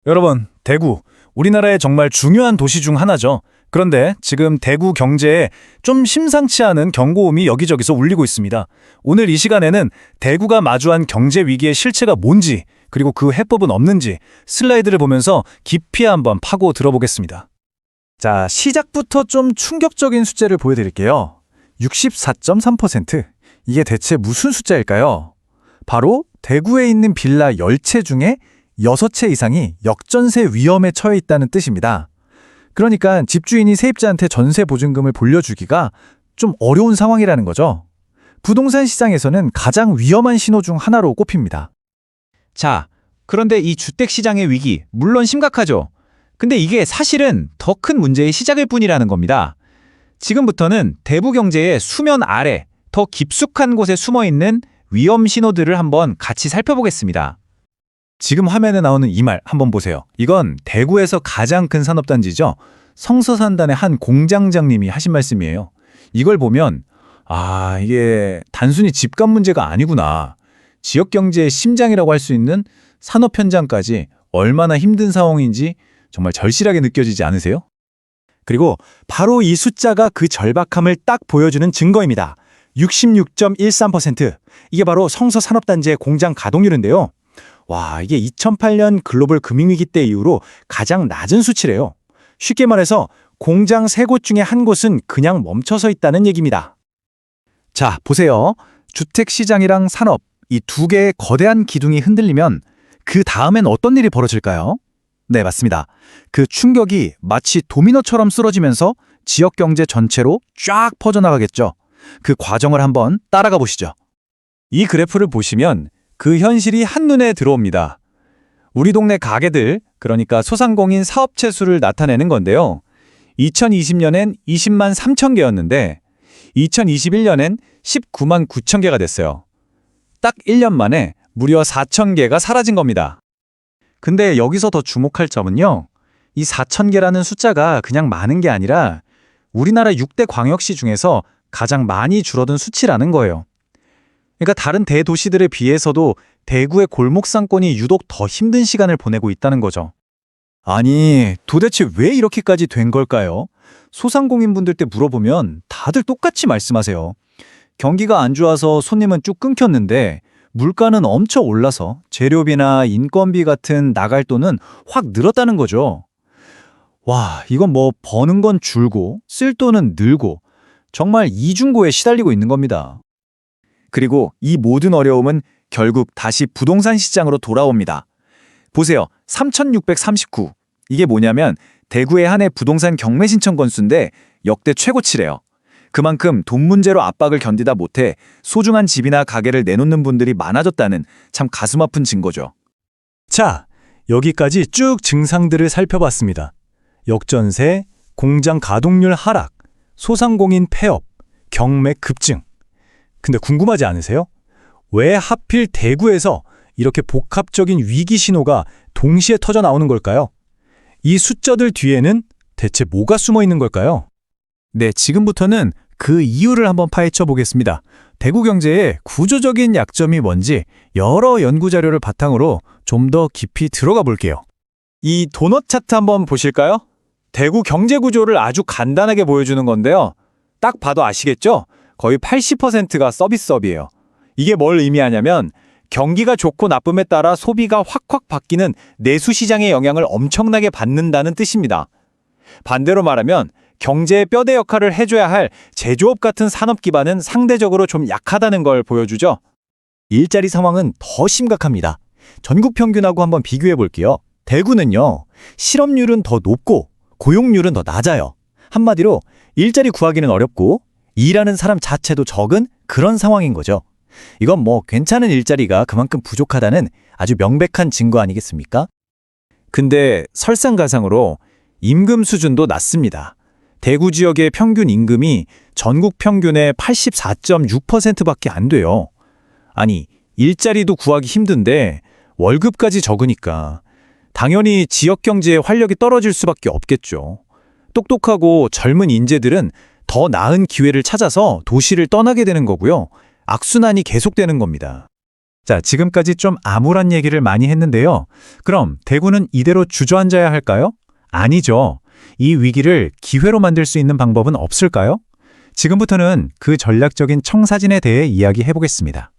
여러분, 대구, 우리나라의 정말 중요한 도시 중 하나죠. 그런데 지금 대구 경제에 좀 심상치 않은 경고음이 여기저기서 울리고 있습니다. 오늘 이 시간에는 대구가 마주한 경제 위기의 실체가 뭔지, 그리고 그 해법은 없는지 슬라이드를 보면서 깊이 한번 파고 들어보겠습니다. 자, 시작부터 좀 충격적인 숫자를 보여드릴게요. 64.3%. 이게 대체 무슨 숫자일까요? 바로 대구에 있는 빌라 10채 중에 6채 이상이 역전세 위험에 처해 있다는 뜻입니다. 그러니까 집주인이 세입자한테 전세 보증금을 돌려주기가 좀 어려운 상황이라는 거죠. 부동산 시장에서는 가장 위험한 신호 중 하나로 꼽힙니다. 자, 그런데 이 주택시장의 위기, 물론 심각하죠. 근데 이게 사실은 더 큰 문제의 시작일 뿐이라는 겁니다. 지금부터는 대구 경제의 수면 아래, 더 깊숙한 곳에 숨어있는 위험 신호들을 한번 같이 살펴보겠습니다. 지금 화면에 나오는 이 말 한번 보세요. 이건 대구에서 가장 큰 산업단지죠. 성서산단의 한 공장장님이 하신 말씀이에요. 이걸 보면 이게 단순히 집값 문제가 아니구나. 지역 경제의 심장이라고 할 수 있는 산업 현장까지 얼마나 힘든 상황인지 정말 절실하게 느껴지지 않으세요? 그리고 바로 이 숫자가 그 절박함을 딱 보여주는 증거입니다. 66.13%. 이게 바로 성서산업단지의 공장 가동률인데요. 와, 이게 2008년 글로벌 금융위기 때 이후로 가장 낮은 수치래요. 쉽게 말해서 공장 3곳 중에 한 곳은 그냥 멈춰서 있다는 얘기입니다. 자, 보세요. 주택시장이랑 산업, 이 두 개의 거대한 기둥이 흔들리면 그 다음엔 어떤 일이 벌어질까요? 네, 맞습니다. 그 충격이 마치 도미노처럼 쓰러지면서 지역 경제 전체로 쫙 퍼져나가겠죠. 그 과정을 한번 따라가 보시죠. 이 그래프를 보시면 그 현실이 한눈에 들어옵니다. 우리 동네 가게들, 그러니까 소상공인 사업체 수를 나타내는 건데요. 2020년엔 20만 3천 개였는데 2021년엔 19만 9천 개가 됐어요. 딱 1년 만에 무려 4천 개가 사라진 겁니다. 근데 여기서 더 주목할 점은요. 이 4천 개라는 숫자가 그냥 많은 게 아니라 우리나라 6대 광역시 중에서 가장 많이 줄어든 수치라는 거예요. 그러니까 다른 대도시들에 비해서도 대구의 골목 상권이 유독 더 힘든 시간을 보내고 있다는 거죠. 아니, 도대체 왜 이렇게까지 된 걸까요? 소상공인분들 때 물어보면 다들 똑같이 말씀하세요. 경기가 안 좋아서 손님은 쭉 끊겼는데 물가는 엄청 올라서 재료비나 인건비 같은 나갈 돈은 확 늘었다는 거죠. 와, 이건 뭐 버는 건 줄고 쓸 돈은 늘고 정말 이중고에 시달리고 있는 겁니다. 그리고 이 모든 어려움은 결국 다시 부동산 시장으로 돌아옵니다. 보세요. 3,639. 이게 뭐냐면 대구의 한 해 부동산 경매 신청 건수인데 역대 최고치래요. 그만큼 돈 문제로 압박을 견디다 못해 소중한 집이나 가게를 내놓는 분들이 많아졌다는 참 가슴 아픈 증거죠. 자, 여기까지 쭉 증상들을 살펴봤습니다. 역전세, 공장 가동률 하락, 소상공인 폐업, 경매 급증. 근데 궁금하지 않으세요? 왜 하필 대구에서 이렇게 복합적인 위기 신호가 동시에 터져 나오는 걸까요? 이 숫자들 뒤에는 대체 뭐가 숨어 있는 걸까요? 네, 지금부터는 그 이유를 한번 파헤쳐 보겠습니다. 대구 경제의 구조적인 약점이 뭔지 여러 연구 자료를 바탕으로 좀 더 깊이 들어가 볼게요. 이 도넛 차트 한번 보실까요? 대구 경제 구조를 아주 간단하게 보여주는 건데요. 딱 봐도 아시겠죠? 거의 80%가 서비스업이에요. 이게 뭘 의미하냐면 경기가 좋고 나쁨에 따라 소비가 확확 바뀌는 내수 시장의 영향을 엄청나게 받는다는 뜻입니다. 반대로 말하면 경제의 뼈대 역할을 해줘야 할 제조업 같은 산업 기반은 상대적으로 좀 약하다는 걸 보여주죠. 일자리 상황은 더 심각합니다. 전국 평균하고 한번 비교해 볼게요. 대구는요, 실업률은 더 높고 고용률은 더 낮아요. 한마디로 일자리 구하기는 어렵고 일하는 사람 자체도 적은 그런 상황인 거죠. 이건 뭐 괜찮은 일자리가 그만큼 부족하다는 아주 명백한 증거 아니겠습니까? 근데 설상가상으로 임금 수준도 낮습니다. 대구 지역의 평균 임금이 전국 평균의 84.6%밖에 안 돼요. 아니, 일자리도 구하기 힘든데 월급까지 적으니까 당연히 지역 경제의 활력이 떨어질 수밖에 없겠죠. 똑똑하고 젊은 인재들은 더 나은 기회를 찾아서 도시를 떠나게 되는 거고요. 악순환이 계속되는 겁니다. 자, 지금까지 좀 암울한 얘기를 많이 했는데요. 그럼 대구는 이대로 주저앉아야 할까요? 아니죠. 이 위기를 기회로 만들 수 있는 방법은 없을까요? 지금부터는 그 전략적인 청사진에 대해 이야기해 보겠습니다.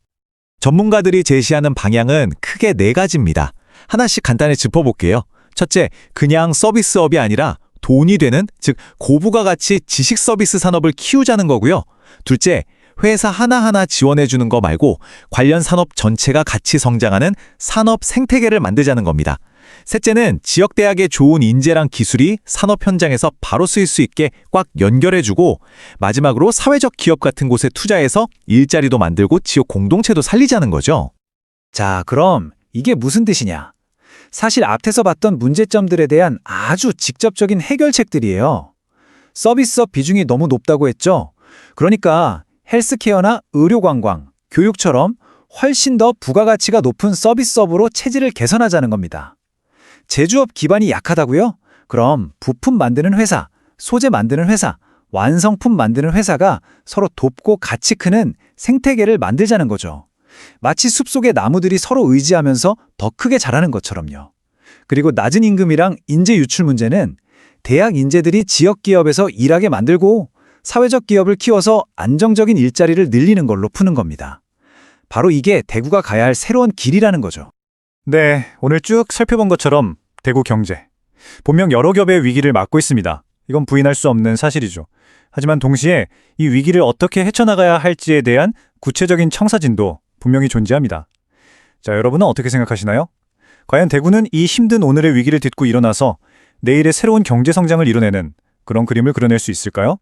전문가들이 제시하는 방향은 크게 네 가지입니다. 하나씩 간단히 짚어볼게요. 첫째, 그냥 서비스업이 아니라 돈이 되는, 즉 고부가 가치 지식 서비스 산업을 키우자는 거고요. 둘째, 회사 하나하나 지원해주는 거 말고 관련 산업 전체가 같이 성장하는 산업 생태계를 만들자는 겁니다. 셋째는 지역대학의 좋은 인재랑 기술이 산업 현장에서 바로 쓰일 수 있게 꽉 연결해주고, 마지막으로 사회적 기업 같은 곳에 투자해서 일자리도 만들고 지역 공동체도 살리자는 거죠. 자, 그럼 이게 무슨 뜻이냐? 사실 앞에서 봤던 문제점들에 대한 아주 직접적인 해결책들이에요. 서비스업 비중이 너무 높다고 했죠? 그러니까 헬스케어나 의료관광, 교육처럼 훨씬 더 부가가치가 높은 서비스업으로 체질을 개선하자는 겁니다. 제조업 기반이 약하다고요? 그럼 부품 만드는 회사, 소재 만드는 회사, 완성품 만드는 회사가 서로 돕고 같이 크는 생태계를 만들자는 거죠. 마치 숲속의 나무들이 서로 의지하면서 더 크게 자라는 것처럼요. 그리고 낮은 임금이랑 인재 유출 문제는 대학 인재들이 지역 기업에서 일하게 만들고 사회적 기업을 키워서 안정적인 일자리를 늘리는 걸로 푸는 겁니다. 바로 이게 대구가 가야 할 새로운 길이라는 거죠. 네, 오늘 쭉 살펴본 것처럼 대구 경제. 분명 여러 겹의 위기를 맞고 있습니다. 이건 부인할 수 없는 사실이죠. 하지만 동시에 이 위기를 어떻게 헤쳐나가야 할지에 대한 구체적인 청사진도 분명히 존재합니다. 자, 여러분은 어떻게 생각하시나요? 과연 대구는 이 힘든 오늘의 위기를 딛고 일어나서 내일의 새로운 경제 성장을 이뤄내는 그런 그림을 그려낼 수 있을까요?